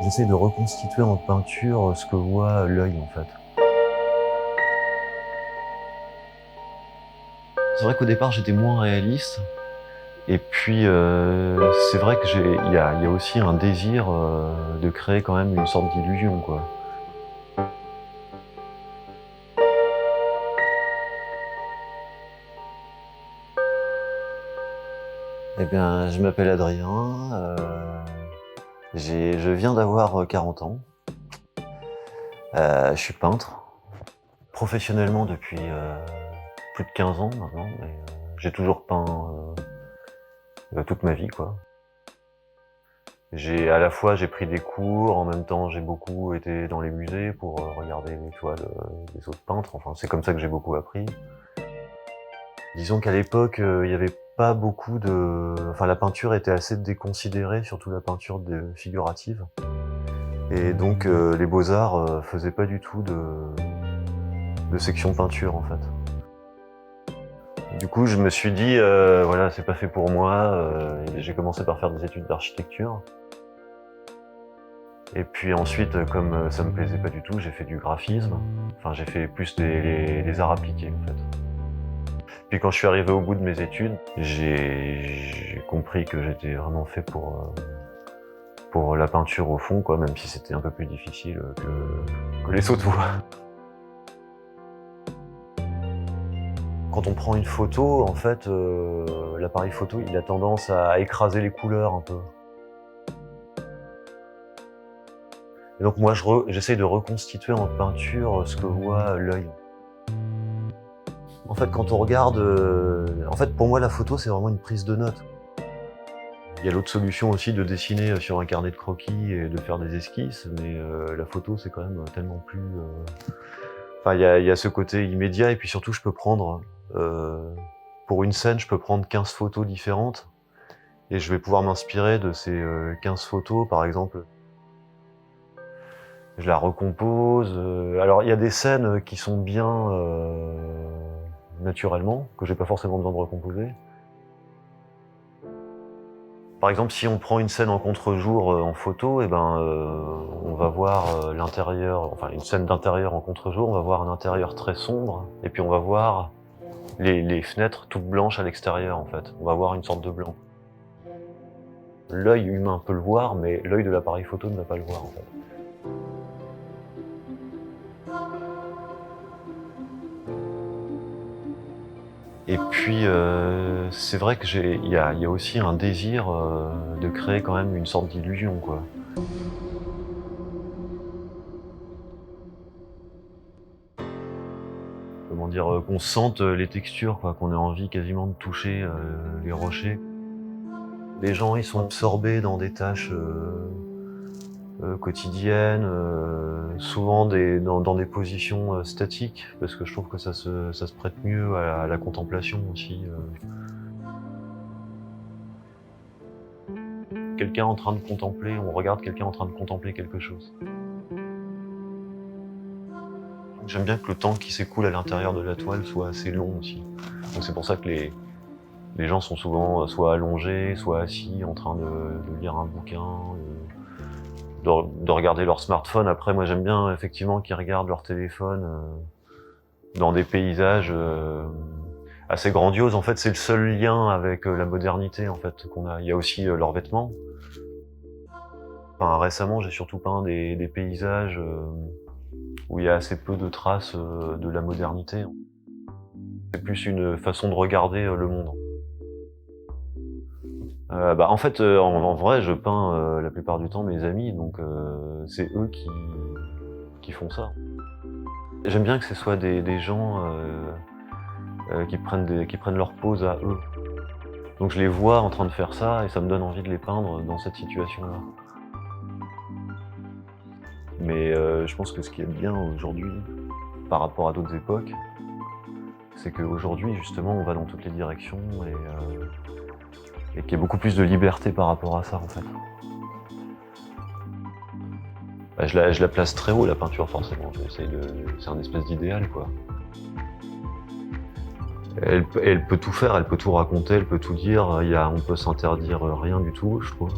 J'essaie de reconstituer en peinture ce que voit l'œil en fait. C'est vrai qu'au départ j'étais moins réaliste et puis c'est vrai que il y a aussi un désir de créer quand même une sorte d'illusion quoi. Eh bien, je m'appelle Adrien, je viens d'avoir 40 ans. Je suis peintre, professionnellement depuis plus de 15 ans maintenant, mais j'ai toujours peint toute ma vie quoi. À la fois j'ai pris des cours, en même temps j'ai beaucoup été dans les musées pour regarder les toiles des autres peintres, enfin c'est comme ça que j'ai beaucoup appris. Disons qu'à l'époque il y avait pas beaucoup de... Enfin la peinture était assez déconsidérée, surtout la peinture figurative. Et donc les beaux-arts faisaient pas du tout de section peinture en fait. Du coup je me suis dit voilà c'est pas fait pour moi, et j'ai commencé par faire des études d'architecture. Et puis ensuite, comme ça me plaisait pas du tout, j'ai fait du graphisme. Enfin, j'ai fait plus les arts appliqués, en fait. Puis quand je suis arrivé au bout de mes études, j'ai compris que j'étais vraiment fait pour la peinture au fond, quoi, même si c'était un peu plus difficile que les autres voies. Quand on prend une photo, en fait, l'appareil photo, il a tendance à écraser les couleurs un peu. Et donc moi, j'essaye de reconstituer en peinture ce que voit l'œil. En fait, quand on regarde... en fait, pour moi, la photo, c'est vraiment une prise de notes. Il y a l'autre solution aussi de dessiner sur un carnet de croquis et de faire des esquisses, mais la photo, c'est quand même tellement plus... Enfin, il y a ce côté immédiat, et puis surtout, je peux prendre... pour une scène, je peux prendre 15 photos différentes, et je vais pouvoir m'inspirer de ces 15 photos, par exemple. Je la recompose. Alors, il y a des scènes qui sont bien naturellement, que j'ai pas forcément besoin de recomposer. Par exemple, si on prend une scène en contre-jour en photo, eh ben, on va voir l'intérieur, enfin une scène d'intérieur en contre-jour, on va voir un intérieur très sombre, et puis on va voir les fenêtres toutes blanches à l'extérieur en fait. On va voir une sorte de blanc. L'œil humain peut le voir, mais l'œil de l'appareil photo ne va pas le voir en fait. Et puis c'est vrai que il y a aussi un désir de créer quand même une sorte d'illusion quoi. Comment dire, qu'on sente les textures quoi, qu'on ait envie quasiment de toucher les rochers. Les gens ils sont absorbés dans des tâches quotidiennes, souvent dans des positions statiques, parce que je trouve que ça se prête mieux à la contemplation aussi. Quelqu'un en train de contempler, on regarde quelqu'un en train de contempler quelque chose. J'aime bien que le temps qui s'écoule à l'intérieur de la toile soit assez long aussi. Donc c'est pour ça que les gens sont souvent soit allongés, soit assis en train de lire un bouquin, de regarder leur smartphone. Après, moi j'aime bien effectivement qu'ils regardent leur téléphone dans des paysages assez grandioses. En fait, c'est le seul lien avec la modernité en fait qu'on a. Il y a aussi leurs vêtements. Enfin, récemment, j'ai surtout peint des paysages où il y a assez peu de traces de la modernité. C'est plus une façon de regarder le monde. En fait, en vrai, je peins la plupart du temps mes amis, donc c'est eux qui font ça. J'aime bien que ce soit des gens qui prennent leur pause à eux. Donc je les vois en train de faire ça et ça me donne envie de les peindre dans cette situation-là. Mais je pense que ce qui est bien aujourd'hui, par rapport à d'autres époques, c'est qu'aujourd'hui, justement, on va dans toutes les directions et qu'il y a beaucoup plus de liberté par rapport à ça, en fait. Bah, je la place très haut, la peinture, forcément. C'est un espèce d'idéal, quoi. Elle peut tout faire, elle peut tout raconter, elle peut tout dire. On peut s'interdire rien du tout, je trouve.